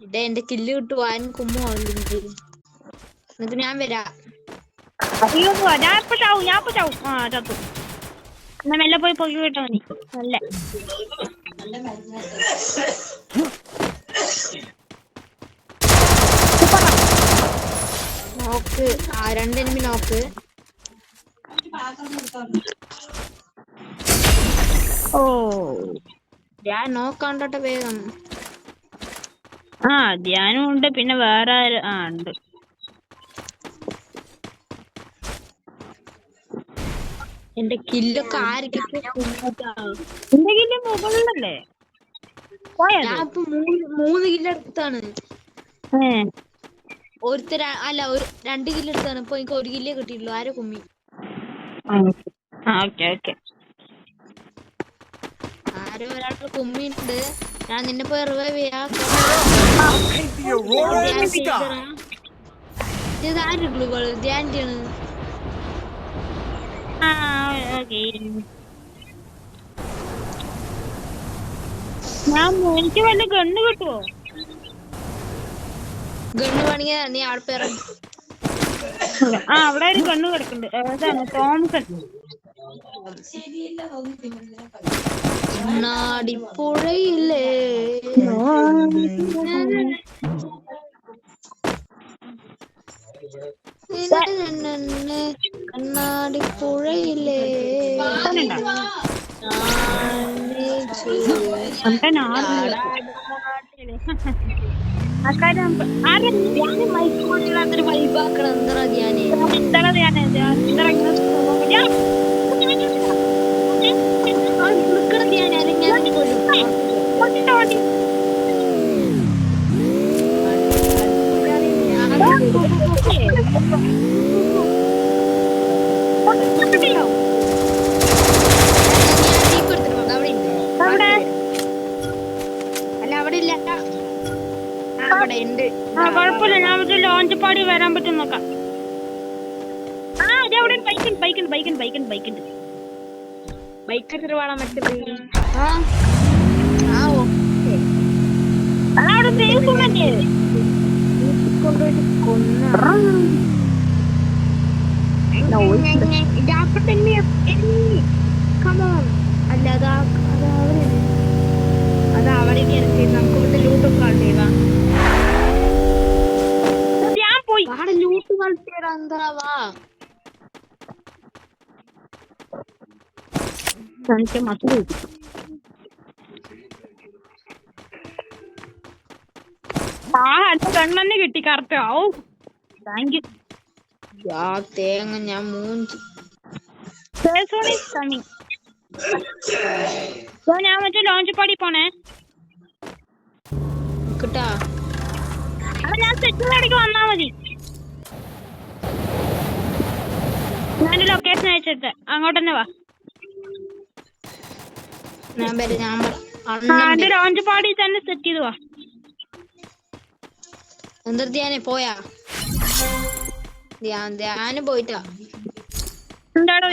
ഇടേ എന്റെ കില്ല് കിട്ടുവാൻ കുമ്മോ എന്നിട്ട് ഞാൻ വരാം. ഞാൻ ഇപ്പൊ ചാവും. ആ ചത്തു. എന്നാ മെല്ലെ പോയി പൊക്കി കിട്ടാ മതി. നല്ല നോക്ക്. ആ 2 എനിമി നോക്ക്. ഓ ഞാൻ നോക്കാണ്ടോട്ടെ വേഗം. ആ ധ്യാനം ഉണ്ട്. പിന്നെ വേറെ ഉണ്ട്. എന്റെ കില്ലൊക്കെ ആരൊക്കെ എന്റെ കില്ല് മുകളിലല്ലേ ഞാൻ ഇപ്പൊ 3 കില്ലെടുത്താണ്. ഒരുത്തര അല്ല 2 കില്ലെടുത്താണ്. ഇപ്പൊ എനിക്ക് 1 കില്ലേ കിട്ടിയിട്ടുള്ളൂ. ആരെ കുമ്മി. ആരോ ഒരാളുടെ കുമ്മിണ്ട്. ഞാൻ നിന്നെ പോയി റിവൈവ് ചെയ്യാം. ഇത് ആര് ഗ്ലൂകള് ധ്യാനാണ്. എനിക്ക് വല്ല ഗണ്ണ് കിട്ടുവോ? ഗണ്ണ് വേണമെങ്കിൽ നീ ആൾപ്പേറ. അവിടെ ഒരു ഗണ്ണ് കിടക്കുന്നുണ്ട്. ഏതാണ്? തോംസൺ. കണ്ണാടിപ്പുഴയില്ലേ കണ്ണാടിപ്പുഴയില്ലേ മൈക്കോട്ടില്ലാത്തൊരു വൈബാക്കണം. എന്താ ധ്യാനേ നിക്കണം ധ്യാനം. അല്ലെങ്കിൽ ഞാൻ കൊല്ലും. അല്ല അവിടെ ഇല്ല. അവിടെ ഉണ്ട്. കുഴപ്പമില്ല. ഞാൻ ലോഞ്ച് പാടി വരാൻ പറ്റും നോക്കാം. അവിടെ ബൈക്ക് എത്ര വേണം? മറ്റേ അല്ല അത് അവിടെ നമുക്ക് ഇവിടെ ലൂട്ടൊക്കെ കളിച്ചേവാ. അവിടെ ലൂട്ട് കളിച്ചേടാ. എന്താവാ കണ്ണന്നെ കിട്ടി. കറക്റ്റ്. ഓ താങ്ക് യു. തേങ്ങ ഞാൻ മൂഞ്ചി. ഞാൻ മറ്റേ ലോഞ്ച് പാടി പോണേ കിട്ടാ. ഞാൻ സെറ്റിലേക്ക് വന്നാ മതി. ഞാൻ ലൊക്കേഷൻ അയച്ചിട്ട് അങ്ങോട്ട് തന്നെ വാ. എന്റെ ലോഞ്ച് പാടി തന്നെ സെറ്റ് ചെയ്ത് വാ. ധ്യാനെ പോയാ? ധ്യാനം പോയിട്ടാ. എന്താടോ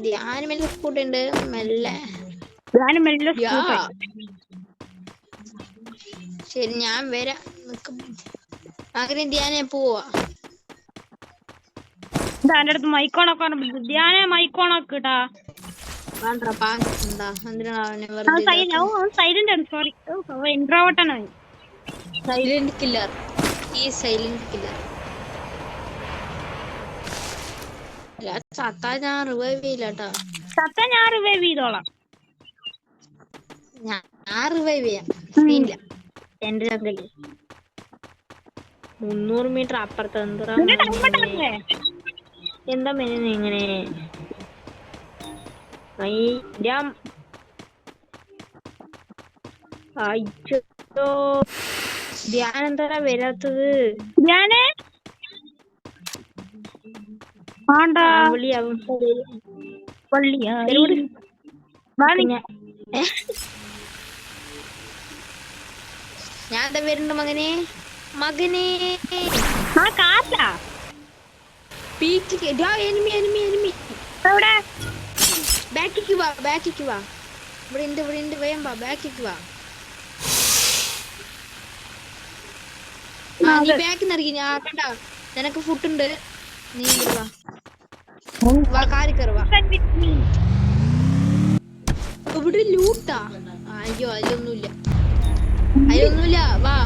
ധ്യാനം മെല്ലെ സ്കൂട്ടുണ്ട്. മെല്ലെ ശരി ഞാൻ വരാം. അങ്ങനെ ധ്യാനെ പോവാ. എന്റെ അടുത്ത് മൈക്കോണൊക്കെ ധ്യാനെ മൈക്കോണൊക്കെ ഇട്ടാ. സൈലന്റ് ആണ്. സോറി. ഇൻട്രോവേർട്ടാണ്. Silent killer. ഈ സൈലന്റ് കില്ലർ. ചത്താ ഞാൻ റിവൈവ് ചെയ്യില്ല കേട്ടോ. ഞാൻ റിവൈവ് ചെയ്തോളാം. ഞാൻ റിവൈവ് ചെയ്യാം. എന്റെ ചന്തല്ലേ 300 മീറ്റർ അപ്പുറത്ത്. എന്താ മെനു ഇങ്ങനെ? ധ്യാനം എന്താ വരാത്തത്? ഞാൻ എന്താ വരുന്നുണ്ട് മകനെ. ബാക്കിക്ക് വാ. ഇവിടെ ഉണ്ട് വേഗം വാ ബാക്കിക്ക് വാ നീ ബാക്കിൽ നിന്ന് ഇറങ്ങി ഞാൻ കണ്ട നിനക്ക് ഫുഡ് ഉണ്ട് നീ വാ വാ കാറി കയറി വാ ഇവിടെ ലൂട്ടാ അയ്യോ അതിലൊന്നുമില്ല വാ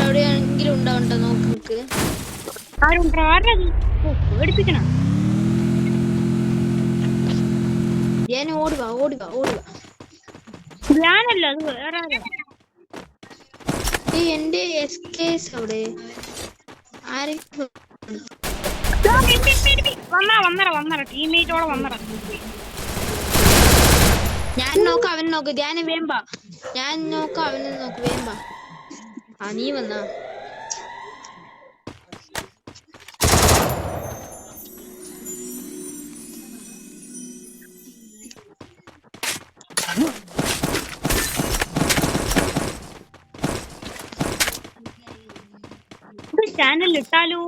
എവിടെയെങ്കിലും ഉണ്ടാവണ്ട നോക്ക് ഞാൻ ഓടുവാ ഞാനല്ല അത് വേറെ എന്റെ എസ്കേസ് അവിടെ വന്നറ ടീമേറ്റോടെ വന്നറ ഞാൻ നോക്കാം അവൻ നോക്ക് ധ്യാന വേമ്പാ ഞാൻ നോക്കാം അവനെ നോക്ക് വേമ്പാ നീ വന്നാ ചാനൽ ഇട്ടാലോ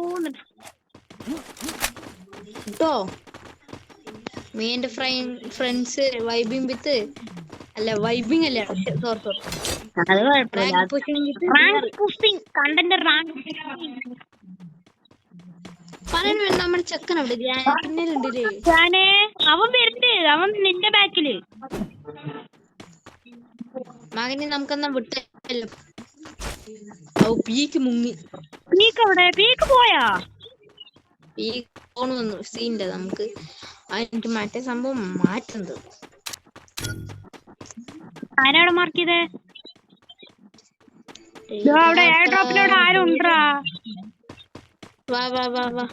കേട്ടോ മീ എന്റെ ഫ്രണ്ട്സ് വൈബിംഗ് വിത്ത് അല്ല വൈബിംഗ് അല്ല സോറി അത് പറയാൻ നമ്മുടെ ചെക്കൻ അവിടെ പിന്നിലുണ്ടല്ലേ അവൻ വരുന്നുണ്ട് അവൻ നിന്റെ ബാക്കില് മകനെ നമുക്കെന്നാ വിട്ടല്ലോ പീക്ക് മുങ്ങി പീക്ക് പോയാ പീക്ക് ഫോൺ വന്നു സീൻ്റെ നമുക്ക് അതിന്റെ മറ്റേ സംഭവം മാറ്റുന്നത് ആരാവിടെ മാർക്ക് ചെയ്തേ അവിടെ എയർ ഡ്രോപ്പിലൂടെ ആരും ഉണ്ടാ വാ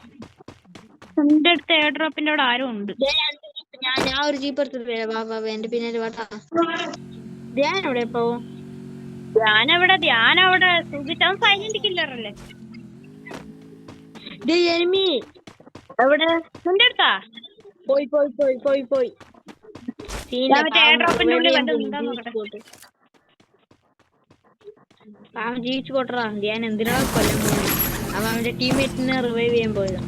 എന്റെ അടുത്ത് എയർ ഡ്രോപ്പിന്റെ അവിടെ ആരും ഉണ്ട് ഞാൻ ഒരു ജീപ്പ് എടുത്തിട്ട് വരാം വാ എന്റെ പിന്നാലെ വാട്ടാ ധ്യാൻ എവിടെ ഇപ്പോ ധ്യാനവിടെ സുഖിച്ചാൻ സൈലന്റ് കില്ലറല്ലേ എനിമി എവിടെ നിന്റെ അടുത്താ പോയി അവൻ ജീവിച്ചു പോട്ടറാ ധ്യാൻ എന്തിനാ കൊല്ലം പോകുന്നത് അവൻ അവന്റെ ടീംമേറ്റിനെ റിവൈവ് ചെയ്യാൻ പോയതാ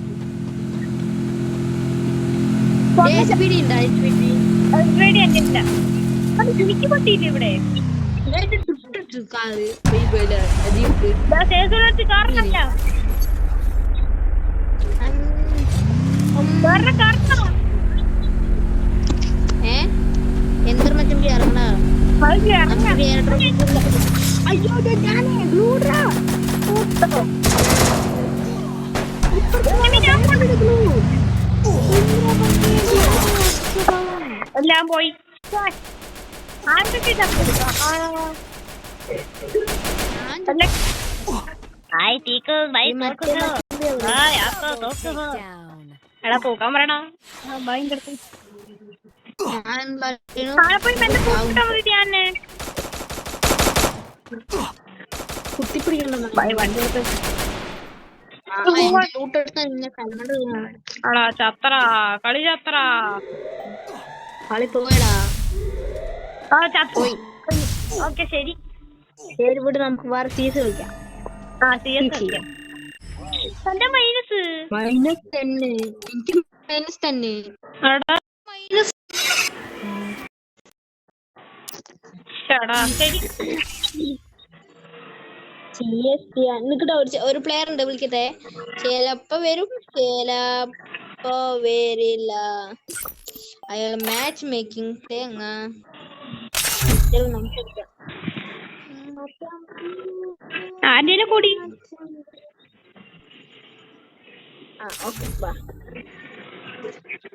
ഇവിടെ എന്തൊരു മറ്റും ഇറങ്ങണ എല്ലാം പോയി എടാ തൂക്കാൻ പറയണ ചത്ര കളി ചത്ര കളി പോയടാ ഓക്കെ ശരി വിട്ട് നമുക്ക് വേറെ സീസ് കളിക്കാം എന്റെ മൈനസ് തന്നെ എനിക്ക് മൈനസ് തന്നെ ഒരു പ്ലെയർ ഉണ്ട് വിളിക്കട്ടെ ചിലപ്പോ വരും ചിലപ്പോ വരില്ല അയാൾ മാച്ച് മേക്കിംഗ് തേങ്ങ ആദ്യം കൂടി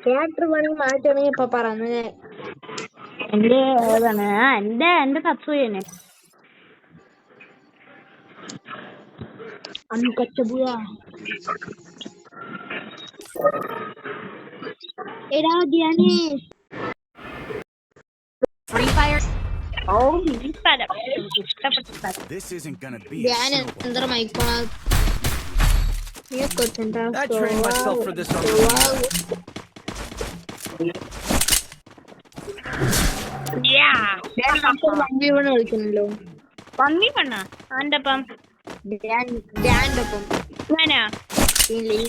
ക്യാരക്ടർ വേണമെങ്കിൽ മാറ്റണമെങ്കിൽ ഇപ്പൊ പറഞ്ഞു എന്റെ ഏതാണ് എന്റെ തത്വനെ അന്ന് കൊച്ചബുയാ എടാ ധ്യാനേ ഫ്രീ ഫയർ ധ്യാൻ എന്താ മൈക്കോണ I trained myself for this on കളിക്കണല്ലോ പന്നി പെണ്ണ അവന്റെ ഒപ്പം ധ്യാന്റെ ഒപ്പം ഞാനാ ഇല്ല ഈ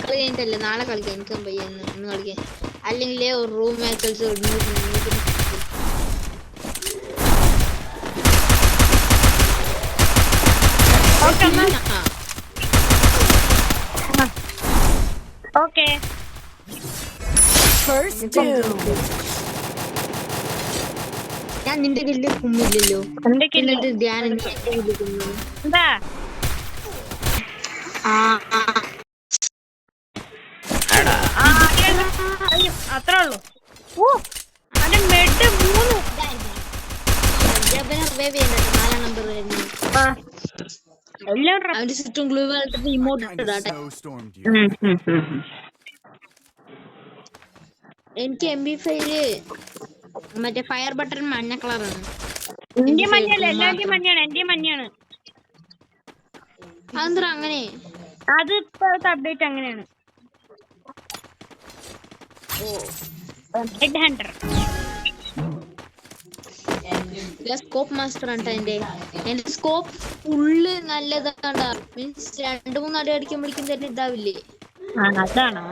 കളി കഴിഞ്ഞിട്ടല്ലേ നാളെ കളിക്കാം എനിക്ക് പയ്യന്ന് ഒന്ന് കളിക്കാൻ അല്ലെങ്കിൽ ഒരു റൂം മാച്ച് കളിച്ച് ഓക്കെ ഞാൻ നിന്റെ കില്ല് കുമ്മില്ലല്ലോ എന്റെ കില്ല് എന്നിട്ട് ധ്യാനം എന്റെ കില്ല് കുമ്മു എന്താ അത്രേ ഉള്ളൂ ഓ അവന്റെ മെഡ് 3 4 നമ്പർ എല്ലാം അവന്റെ ചുറ്റും ഗ്ലൂ ഇമോട്ട് ഇടാട്ടെ എനിക്ക് MP5 മറ്റേ ഫയർ ബട്ടൺ മഞ്ഞ കളറാണ് എന്റെ മഞ്ഞല്ല എല്ലാവരുടെയും മഞ്ഞാണ് എന്റെ മഞ്ഞാണ് അതെന്താ അങ്ങനെ അത് ഇപ്പോഴത്തെ അപ്ഡേറ്റ് അങ്ങനെയാണ് ഹെഡ് ഹണ്ടർ സ്കോപ്പ് മാസ്റ്റർ ആണ് എന്റെ സ്കോപ്പ് ഫുള്ള് നല്ലതാണ്ടാ മീൻസ് 2-3 അടി അടിക്കുമ്പോഴേക്കും തന്നെ ഇതാവില്ലേ അതാണോ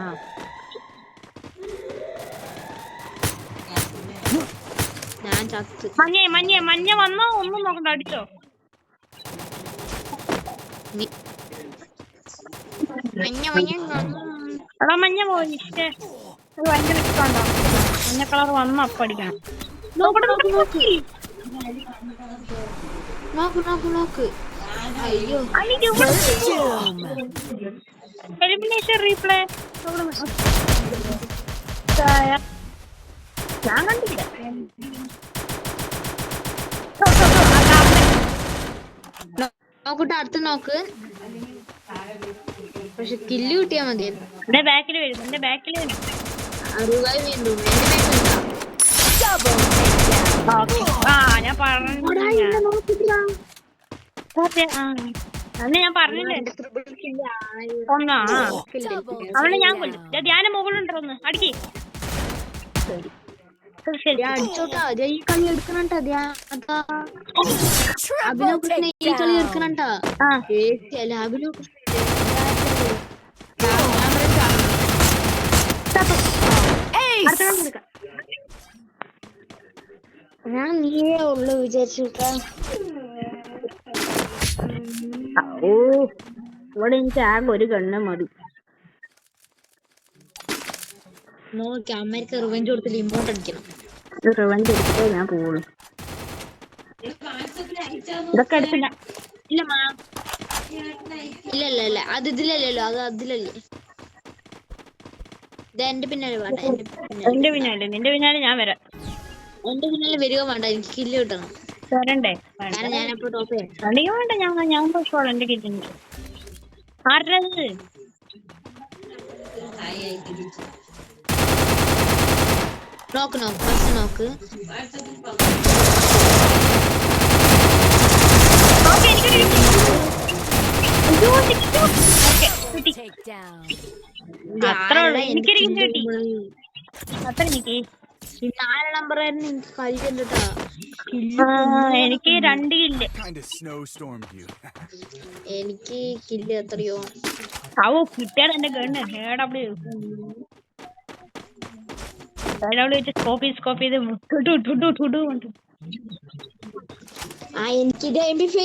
ഞാൻ ചത്ത് മഞ്ഞ വന്നോ ഒന്നും നോക്കണ്ട അടിച്ചോ എടാ മഞ്ഞ പോയി ഇഷ്ടേ ഭയങ്കര ഇഷ്ടമുണ്ടോ മഞ്ഞ കളർ വന്നോ അപ്പൊ അടിക്കണം നോക്ക് അയ്യോ എലിമിനേഷൻ റീപ്ലേ ഞാൻ കണ്ടില്ല നോക്കട്ടെ അടുത്ത് നോക്ക് പക്ഷെ കില്ല് കിട്ടിയാ മതി എന്റെ ബാക്കിൽ വരും എന്റെ ബാക്കിൽ വരും ഞാൻ പറഞ്ഞില്ലേ ഒന്നാ അവനെ ഞാൻ കൊല്ലും ധ്യാനം മുകളിലുണ്ടോ ഒന്ന് അടിക്കേ അടിച്ചോട്ടാ ഈ കളി എടുക്കണട്ടാ അഭിനവ് കൃഷ്ണ ഈ കളി എടുക്കണട്ടാ അഭിനവ് ഞാൻ നീയേ ഉള്ളു വിചാരിച്ചുട്ടാ ഓ ഇവിടെ എനിക്ക് ആകെ ഒരു ഗണ്ണ് മതി നോക്കി അമ്മയ്ക്ക് റിവെഞ്ച് കൊടുത്തിട്ട് ഇമോട്ട് അടിക്കണം റിവെഞ്ച് എടുത്തിട്ടേ ഞാൻ പോവുള്ളൂ ഇതൊക്കെ എടുത്തില്ല ഇല്ല ഇല്ല അത് ഇതിലല്ലോ അത് അതിലല്ലേ ഇത് എന്റെ പിന്നാലെ വേണ്ട എന്റെ പിന്നാലെ നിന്റെ പിന്നാലെ ഞാൻ വരാം എന്റെ പിന്നാലെ വരിക വേണ്ട എനിക്ക് കില്ല് കിട്ടണം വരണ്ടേ കാരണം ഞാനപ്പോ ടോപ്പ് അല്ലെങ്കിൽ വേണ്ട ഞാൻ പോയിക്കോളാം എന്റെ കില്ലിന് ആരുടേത് നോക്ക് ഫസ്റ്റ് നോക്ക് നാല് നമ്പറായിരുന്നു എനിക്ക് കഴിക്കണ്ടാ എനിക്ക് 2 കില്ല് എനിക്ക് കില്ല് എത്രയോ കിട്ടിയാൽ എന്റെ ഗണ്ണ് സ്കോപ്പ് ചെയ്ത് എനിക്കിത് MP5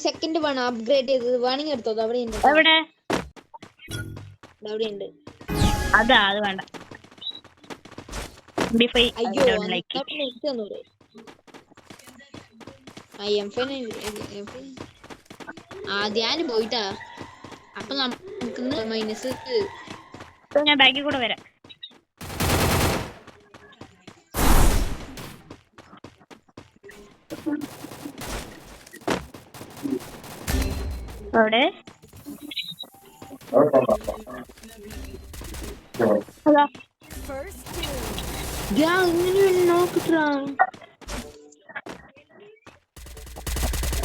സെക്കൻഡ് വേണം അപ്ഗ്രേഡ് ചെയ്തത് വേണമെങ്കിൽ എടുത്തോ അവിടെ ഉണ്ട് എവിടെ ഉണ്ട് അത് വേണ്ട അയ്യോ ധ്യാനം പോയിട്ടാ അപ്പൊ നമുക്ക് മൈനസ് ഞാൻ ബാക്കിൽ കൂടെ വരാം അവിടെ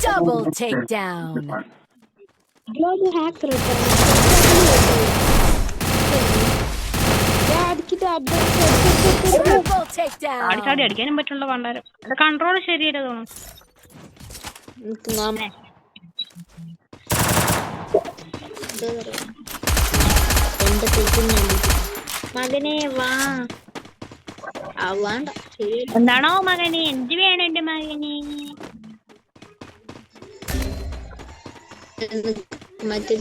Double takedown. Global hacker. Triple takedown. ചാടി അടിക്കാനും പറ്റുള്ള പണ്ടാരം. കൺട്രോൾ ശരിയല്ല തോന്നുന്നു. എന്റെ മകനെ വാ. വേണ്ട എന്താണോ മകനെ? എന്ത് വേണം എന്റെ മകനെ? മറ്റേ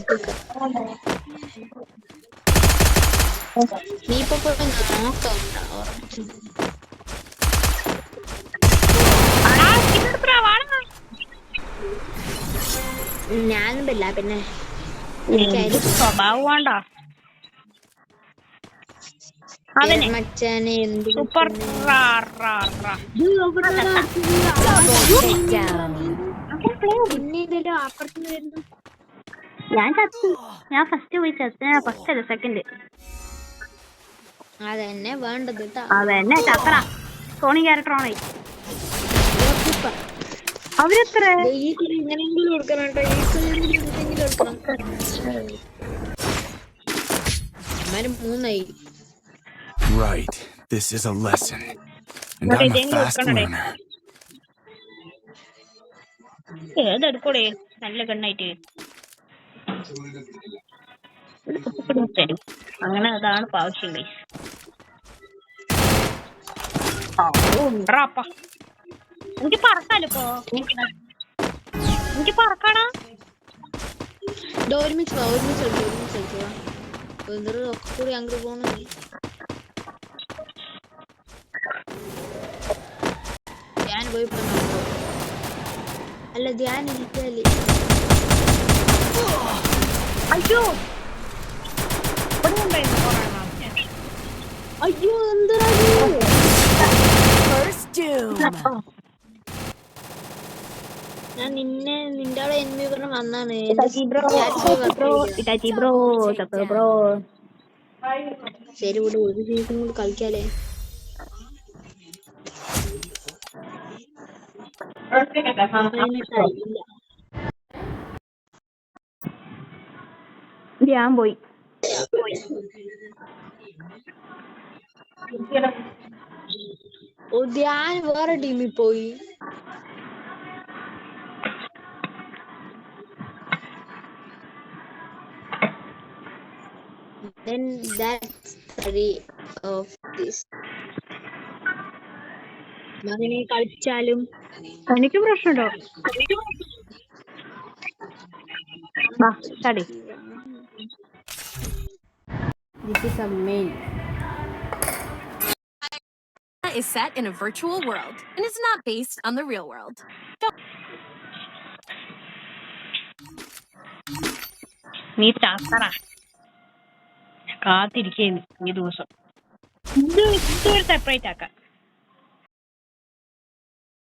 നീ ഇപ്പൊ നോക്കാം. ഞാനും ഇല്ല. പിന്നെ സ്വഭാവം വേണ്ട അവനെ. മച്ചാനെ എന്ത് സൂപ്പർ പിന്നെ ഇതല്ലോ അപ്പുറത്തുനിന്ന് വരുന്നു. ഞാൻ ചത്തു. ഞാൻ ഫസ്റ്റ് പോയി ചത്ത്. ഫസ്റ്റ് അല്ല സെക്കൻഡ്. അതന്നെ വേണ്ടത് കേട്ടാ. അതന്നെ ചത്ര സോണി ക്യാരക്ടറാണേ. അവരെത്ര ഇങ്ങനെയെങ്കിലും കൊടുക്കണം കേട്ടോ. കൊടുക്കണം. അമ്മാരും 3 Right. This is a lesson. And I'm a fast learner. ഏതെടുക്കൂടെ നല്ല കണ്ണായിട്ട് തരും. അങ്ങനെ അതാണ് ആവശ്യം. ഉണ്ടറാപ്പ എനിക്ക് പറക്കാലോ. ഇപ്പൊ എനിക്ക് പറക്കാടാ. ഒരുമിച്ച് ഒക്കെ കൂടി അങ്ങോട്ട് പോണ. ധ്യാൻ പോയി അല്ല ധ്യാൻ ഇരിക്കല്ലേ. അയ്യോ അയ്യോ എന്താ ഞാൻ നിന്റെ അവിടെ എന്മി പറഞ്ഞ വന്നാണ്. ശരി കൂടെ ഒരു സീസൺ കൂടി കളിക്കാലേ. ഞാൻ പോയി. ധ്യാൻ വേറെ ടീമിൽ പോയി. Then that's the of this. മകനെ കളിച്ചാലും എനിക്ക് പ്രശ്നമുണ്ടോ? This is a mail. Is set in a virtual world and is not based on the real world. നീ ചാത്തറ കാത്തിരിക്കുന്നു ഈ ദിവസം. ഇത് സെപ്പറേറ്റ് ആക്കാം.